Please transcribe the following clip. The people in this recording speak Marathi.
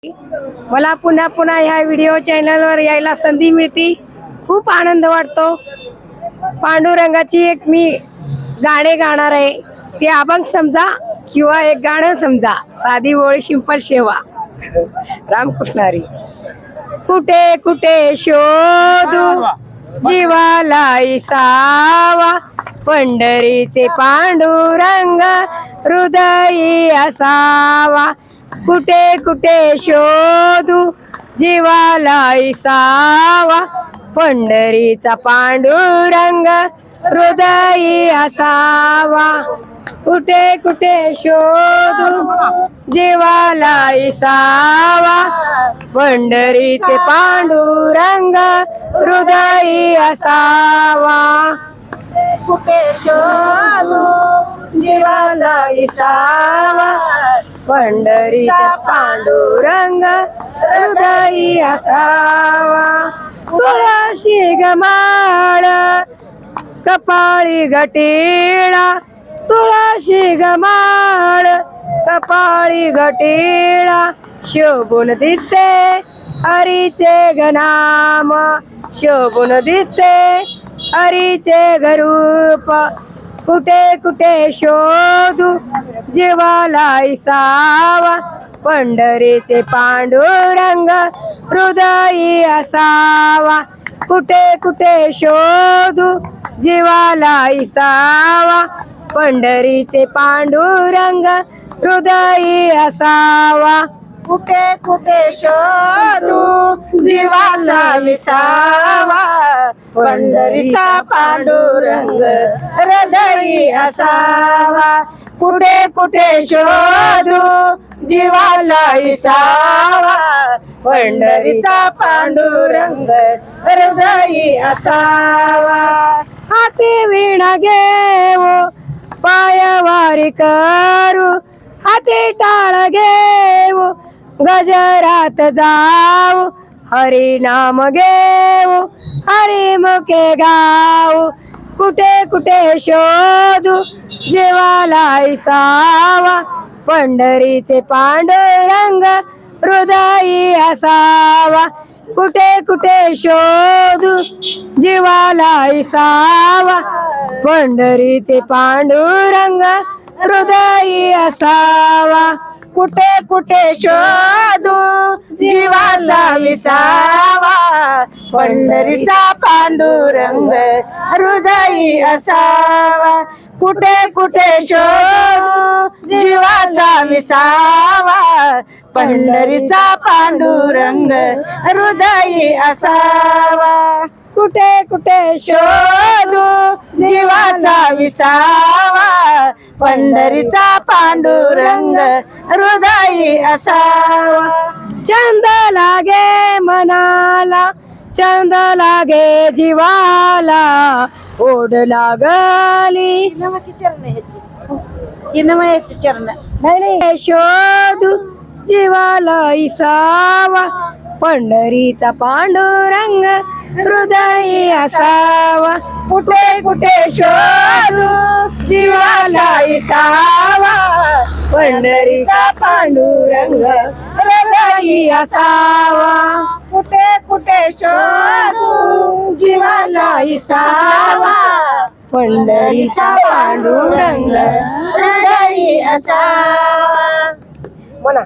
मला पुन्हा पुन्हा ह्या व्हिडिओ चॅनलवर यायला संधी मिळते, खूप आनंद वाटतो। पांडुरंगाची एक मी गाणे गाणार आहे, ते अभंग समजा किंवा एक गाणं समजा, साधी ओळी सिंपल शेवा। रामकृष्ण हरी। कुठे कुठे शोधू जीवाला इसावा, पंढरीचे पांडुरंग हृदयी असावा। कुठे कुठे शोधू जीवाला इसावा, पंढरीचा पांडुरंग हृदयी असावा। कुठे कुठे शोधू जीवाला इसावा, पंढरीचे पांडुरंग हृदयी असावा। कुठे शोधू जीवाला इसावा, पंढरीचा पांडुरंग हृदयी असावा। तुळशी गमाळ कपाळी घटिळा, तुळशी गमाळ कपाळी घटिळा, शोभून दिसते हरीचे गनाम, शोभून दिसते हरीचे गरूप। कुठे कुठे शोधू जीवाला इसावा, पंढरीचे पांडुरंग हृदयी असावा। कुठे कुठे शोधू जीवाला इसावा, पंढरीचे पांडुरंग हृदयी असावा। कुठे कुठे शोधू जीवाला विसावा, पंढरीचा पांडुरंग हृदयी असावा। कुठे कुठे शोधू जीवाला विसावा, पंढरीचा पांडुरंग हृदयी असावा। हाती वीणा घेऊ पायवारी करू, हाती टाळ घेऊ गजरात जाऊ, हरी नाम घेऊ हरी मुखे गाऊ। कुठे कुठे शोधू जीवाला इसावा, पंढरीचे पांडुरंग हृदयी असावा। कुठे कुठे शोधू जीवाला इसावा, पंढरीचे पांडुरंग हृदयी असावा। कुठे कुठे शोधू जीवाला विसावा, पंढरीचा पांडुरंग हृदयी असावा। कुठे कुठे शोधू जीवाला विसावा, पंढरीचा पांडुरंग हृदयी असावा। कुठे कुठे शोधू जीवाचा विसावा, पंढरीचा पांडुरंग हृदयी असावा। चंद लागे मनाला, चंद लागे जीवाला, ओढ लागली चरण नाही शोधू जीवाला इसावा, पंढरीचा पांडुरंग हृदयी असावा। कुठे कुठे शोधू जीवाला इसावा, पंढरीचा पांडुरंग हृदयी असावा। कुठे कुठे शोधू जीवाला इसावा, पंढरीचा पांडुरंग हृदयी असावा। बोला।